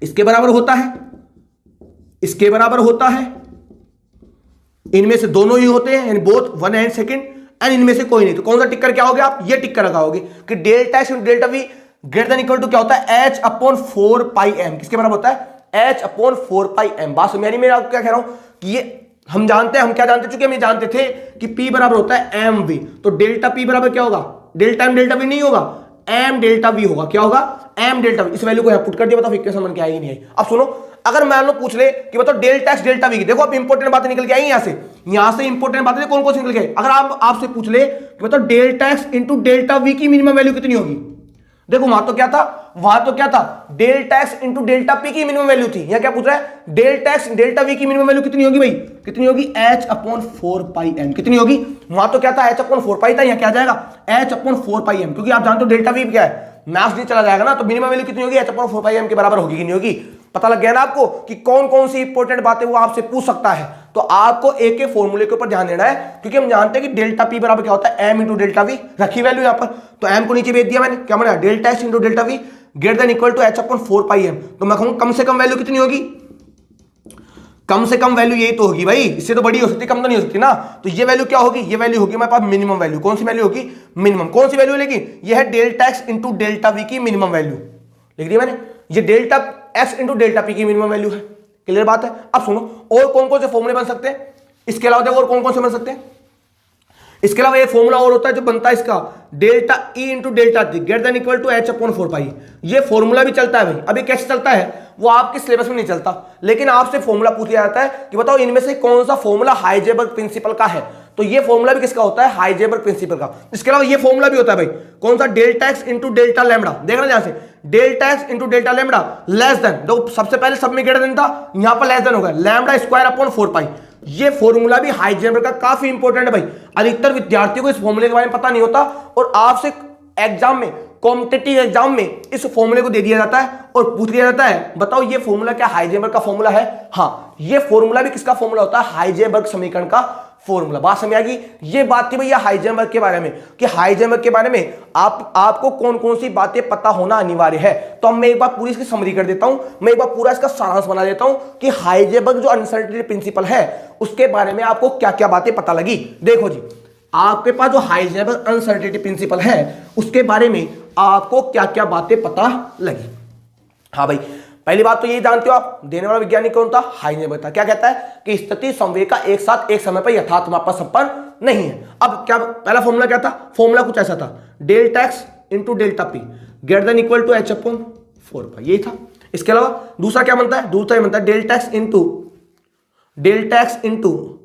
इसके बराबर होता है, इसके बराबर होता है, इनमें से दोनों ही होते हैं, यानी बोथ 1 एंड सेकंड, एंड इनमें से कोई नहीं। तो कौन सा टिक कर क्या होगे आप, ये टिक कर लगाओगे कि delta x into delta V greater than equal to क्या होता है, एच अपॉन 4 पाई एम। किसके बराबर होता है, एच अपॉन 4 पाई एम। बात समझ नहीं, मैं आपको क्या कह रहा हूं कि ये हम जानते हैं, हम क्या जानते, चूंकि हम ये जानते थे कि P बराबर होता है एम वी, तो डेल्टा P बराबर क्या होगा, डेल्टा एम डेल्टा वी नहीं होगा, एम डेल्टा वी होगा। क्या होगा, एम डेल्टा वी। इस वैल्यू को यहां पुट कर दिया, बताओ इक्वेशन बन के आएगी नहीं आई। अब सुनो, अगर मान लो पूछ ले कि बताओ डेल्टा एक्स डेल्टा वी की, देखो अब इंपॉर्टेंट बातें निकल के आई यहां से इंपॉर्टेंट बातें कौन कौन सी निकल के आई। अगर आप आपसे पूछ ले कि बताओ delta x into delta we की मिनिमम वैल्यू कितनी होगी, देखो वहां तो क्या था, delta x into delta P की मिनिमम वैल्यू थी। यहां क्या पूछ रहा है, डेल्टा एक्स डेल्टा वी की मिनिमम वैल्यू कितनी होगी भाई, कितनी होगी, एच अपॉन 4 पाई एम। कितनी होगी, वहां तो क्या था, एच अपॉन 4 पाई था, यहां क्या जाएगा, एच अपॉन 4 पाई एम, क्योंकि आप जानते हो डेल्टा वी क्या है, मैथ्स नहीं चला जाएगा ना, तो मिनिमम वैल्यू कितनी होगी, एच अपॉन 4 पाई एम के बराबर होगी कि नहीं होगी। पता लग गया ना आपको कि कौन कौन सी इंपॉर्टेंट बातें वो आपसे पूछ सकता है। तो आपको एक एक फॉर्मूले के ऊपर ध्यान देना है, क्योंकि हम जानते हैं कि डेल्टा पी बराबर क्या होता है, एम इंटू डेल्टा वी। रखी वैल्यू यहां पर, तो एम को नीचे भेज दिया मैंने, क्या बना, delta x into delta V greater than equal to H upon 4 pi M. तो मैं कहूंगा कम से कम वैल्यू कितनी होगी, कम से कम वैल्यू यही तो होगी भाई, इससे तो बड़ी हो सकती, कम तो नहीं हो सकती ना। तो ये वैल्यू क्या होगी, ये वैल्यू होगी हमारे पास मिनिमम वैल्यू। कौन सी वैल्यू होगी, मिनिमम। कौन सी वैल्यू, लेकिन ये है delta x into delta we की मिनिमम वैल्यू, लिख दी मैंने। ये delta x into delta P की मिनिमम वैल्यू है। क्लियर बात है। अब सुनो, और कौन कौन से फॉर्मूले बन सकते हैं इसके अलावा, देखो और कौन कौन से बन सकते हैं इसके अलावा। एक फॉर्मूला और होता है जो बनता है इसका, delta E into delta T greater than equal to H upon 4 pi. ये फॉर्मूला भी चलता है भाई। अभी कैसे चलता है वो आपके सिलेबस में नहीं चलता, लेकिन आपसे फॉर्मूला पूछ लिया जाता है कि बताओ इनमें से कौन सा फॉर्मूला हाइजेनबर्ग प्रिंसिपल का है। तो ये फॉर्मूला भी किसका होता है, हाइजेनबर्ग प्रिंसिपल का। इसके अलावा ये फॉर्मूला भी होता है भाई, कौन सा, delta x into delta lambda. देखना ध्यान से, delta x into delta lambda less than, देखो सबसे पहले सब में ग्रेटर देन था, यहां पर लेस देन होगा, लैम्बडा स्क्वायर अपॉन 4 पाई। ये फॉर्मूला भी हाइजेनबर्ग का काफी इंपॉर्टेंट है भाई। अधिकतर विद्यार्थियों को इस फॉर्मूले के बारे में पता नहीं होता, और आपसे एग्जाम में, कॉम्पिटिटिव एग्जाम में इस फॉर्मूले को दे दिया जाता है और पूछ लिया जाता है बताओ ये फॉर्मूला क्या हाइजेनबर्ग का फॉर्मूला है। हाँ, ये फॉर्मूला भी किसका फॉर्मूला होता है, हाइजेनबर्ग समीकरण का फॉर्मूला। बात समझ आ गई। ये बात थी भैया हाइजेनबर्ग के बारे में, कि हाइजेनबर्ग के बारे में आपको कौन कौन सी बातें पता होना अनिवार्य है। तो अब मैं एक बार पूरी इसकी समरी कर देता हूं, मैं एक बार पूरा इसका सारांश बना देता हूं कि हाइजेनबर्ग जो अनसर्टेनिटी प्रिंसिपल है उसके बारे में आपको क्या क्या बातें पता लगी। देखो जी, आपके पास जो हाइजेनबर्ग अनसर्टेनिटी प्रिंसिपल है उसके बारे में आपको क्या क्या बातें पता लगी। हाँ भाई, पहली बात तो यही जानते हो आप, देने वाला वैज्ञानिक कौन था, हाइजेनबर्ग था। क्या कहता है कि स्थिति संवेग का एक साथ एक समय पर यथार्थ माप संपन्न नहीं है। अब क्या पहला फॉर्मूला क्या था, फॉर्मूला कुछ ऐसा था, delta x into delta P greater than equal to H upon 4 pi, यही था। इसके अलावा दूसरा क्या बनता है, दूसरा बनता है delta x into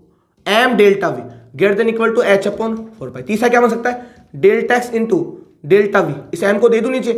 M delta V greater than equal to H upon 4 pi. तीसरा क्या बन सकता है, delta x into delta V, इस एम को दे दू नीचे,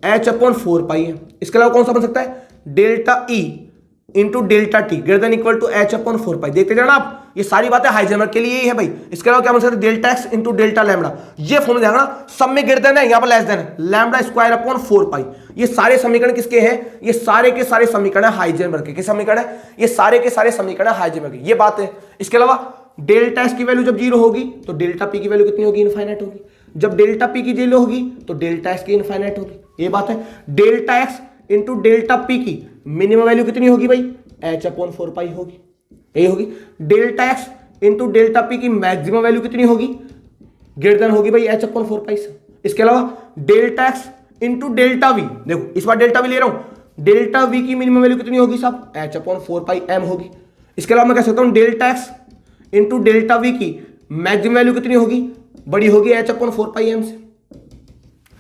एच अपॉन 4 पाई है। इसके अलावा कौन सा बन सकता है, delta E into delta T greater than equal to H upon 4 pi. देखते जाना आप, ये सारी बातें हाइजेनबर्ग के लिए ही है भाई। इसके अलावा क्या बन सकता है, delta x into delta lambda, ये फॉर्मूला देखना, सब में ग्रेटर देन है, यहां पर लेस देन है, लैम्बडा स्क्वायर अपॉन 4 पाई। ये सारे समीकरण किसके हैं, ये सारे के सारे समीकरण हाइजेनबर्ग के। किस समीकरण है, ये सारे के सारे समीकरण हाइजेनबर्ग के, ये बात है। इसके अलावा डेल्टा एक्स की वैल्यू जब 0 होगी तो डेल्टा पी की वैल्यू कितनी होगी, इनफाइनाइट होगी। जब डेल्टा पी की 0 होगी तो डेल्टा एक्स की इनफाइनाइट होगी, ये बात है। Delta x into delta P की मिनिमम वैल्यू कितनी होगी भाई, एच अपॉन 4 पाई होगी, यही होगी। Delta x into delta P की मैक्सिमम वैल्यू कितनी होगी, ग्रेटर देन होगी भाई एच अपॉन 4 पाई से। इसके अलावा delta x into delta we, देखो इस बार डेल्टा वी ले रहा हूं, डेल्टा वी की मिनिमम वैल्यू कितनी होगी साहब, एच अपॉन 4 पाई एम होगी। इसके अलावा मैं कह सकता हूं delta x into delta we की मैक्सिमम वैल्यू कितनी होगी, बड़ी होगी एच अपॉन 4 पाई एम से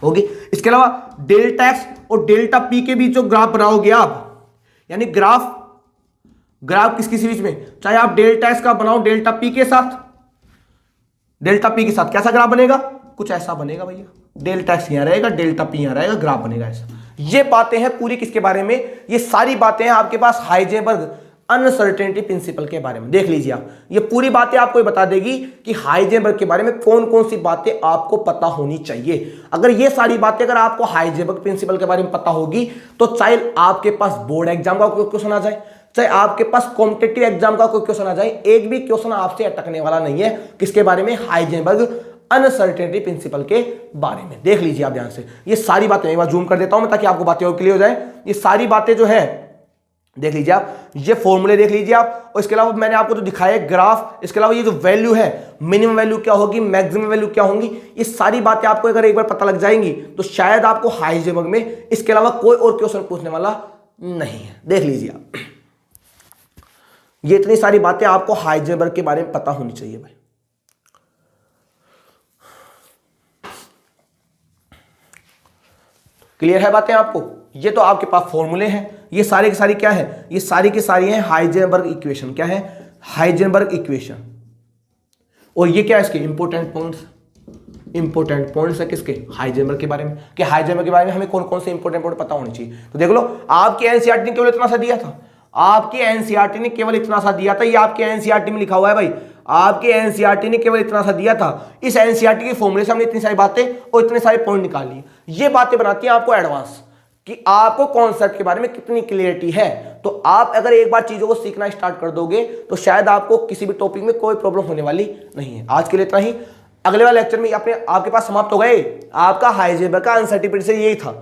होगी। इसके अलावा डेल्टा एक्स और डेल्टा पी के बीच जो ग्राफ बनाओगे आप, यानी ग्राफ किसकी सीरीज में, चाहे आप डेल्टा एक्स का बनाओ डेल्टा पी के साथ, डेल्टा पी के साथ कैसा ग्राफ बनेगा, कुछ ऐसा बनेगा भैया, डेल्टा एक्स यहां रहेगा, डेल्टा पी यहां रहेगा, ग्राफ बनेगा ऐसा। ये बातें हैं पूरी किसके बारे में, ये सारी बातें हैं आपके पास हाइजेनबर्ग अनसर्टेनिटी प्रिंसिपल के बारे में। देख लीजिए आप, ये पूरी बातें आपको ये बता देगी कि हाइजेनबर्ग के बारे में कौन कौन सी बातें आपको पता होनी चाहिए। अगर ये सारी बातें अगर आपको हाइजेनबर्ग प्रिंसिपल के बारे में पता होगी तो चाहे आपके पास बोर्ड एग्जाम का कोई क्वेश्चन आ जाए, चाहे आपके पास कॉम्पिटिटिव एग्जाम का कोई क्वेश्चन आ जाए, एक भी क्वेश्चन आपसे अटकने वाला नहीं है। किसके बारे में? हाइजेनबर्ग अनसर्टेनिटी प्रिंसिपल के बारे में। देख लीजिए आप ध्यान से, ये सारी बातें एक बार जूम कर देता हूं मैं ताकि आपको बातें और क्लियर हो जाए। ये सारी बातें जो है देख लीजिए आप, ये फॉर्मूले देख लीजिए आप, और इसके अलावा मैंने आपको जो दिखाया है ग्राफ, इसके अलावा ये जो वैल्यू है, मिनिमम वैल्यू क्या होगी, मैक्सिमम वैल्यू क्या होंगी, ये सारी बातें आपको अगर एक बार पता लग जाएंगी तो शायद आपको हाइजेनबर्ग में इसके अलावा कोई और क्वेश्चन पूछने वाला नहीं है। देख लीजिए आप, ये इतनी सारी बातें आपको हाइजेनबर्ग के बारे में पता होनी चाहिए भाई। क्लियर है बातें आपको? ये तो आपके पास फॉर्मूले हैं, ये सारी की सारी क्या है, ये सारी की सारी है हाइजेनबर्ग इक्वेशन। क्या है? Heisenberg equation. और ये क्या है इसके इंपॉर्टेंट पॉइंट्स, इंपॉर्टेंट पॉइंट्स है किसके? हाइजेनबर्ग के बारे में। कि हाइजेनबर्ग के बारे में हमें कौन कौन से इंपॉर्टेंट पॉइंट पता होने चाहिए। तो देख लो, आपकी एनसीईआरटी ने केवल इतना सा दिया था, आपकी एनसीईआरटी ने केवल इतना सा दिया था, ये आपके एनसीईआरटी में लिखा हुआ है भाई, आपके एनसीईआरटी ने केवल इतना सा दिया था। इस एनसीईआरटी के फॉर्मूले से हमने इतनी सारी बातें और इतने सारे पॉइंट निकाल लिए। ये बातें बनाती हैं आपको एडवांस, कि आपको कॉन्सेप्ट के बारे में कितनी क्लियरिटी है। तो आप अगर एक बार चीजों को सीखना स्टार्ट कर दोगे तो शायद आपको किसी भी टॉपिक में कोई प्रॉब्लम होने वाली नहीं है। आज के लिए इतना ही। अगले वाले लेक्चर में आपके पास समाप्त हो गए आपका हाइजेनबर्ग का अनसर्टेनिटी से यही था।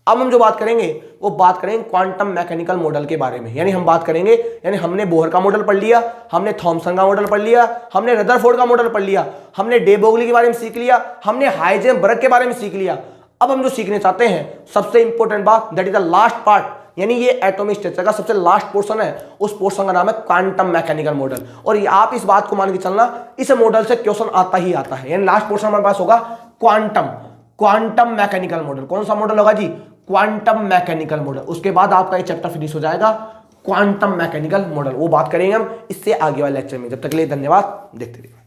अब हम जो बात करेंगे वो बात करेंगे क्वांटम मैकेनिकल मॉडल के बारे में। यानी हम बात करेंगे, यानी हमने बोहर का मॉडल पढ़ लिया, हमने थॉमसन का मॉडल पढ़ लिया, हमने रदरफोर्ड का मॉडल पढ़ लिया, हमने डे ब्रोगली के बारे में सीख लिया, हमने हाइजेनबर्ग के बारे में सीख लिया। अब हम जो सीखने चाहते हैं सबसे इंपॉर्टेंट बात, that is the last part, यानी ये एटॉमिक स्ट्रक्चर का सबसे लास्ट पोर्शन है, उस पोर्शन का नाम है क्वांटम मैकेनिकल मॉडल। और आप इस बात को मान के चलना, इस मॉडल से क्वेश्चन आता ही आता है। यानी लास्ट पोर्शन हमारे पास होगा क्वांटम मैकेनिकल मॉडल। कौन सा मॉडल होगा जी? Quantum mechanical model. उसके बाद आपका ये चैप्टर फिनिश हो जाएगा, क्वांटम मैकेनिकल मॉडल। वो बात करेंगे हम इससे आगे वाले लेक्चर में। जब तक के लिए धन्यवाद, देखते रहिए।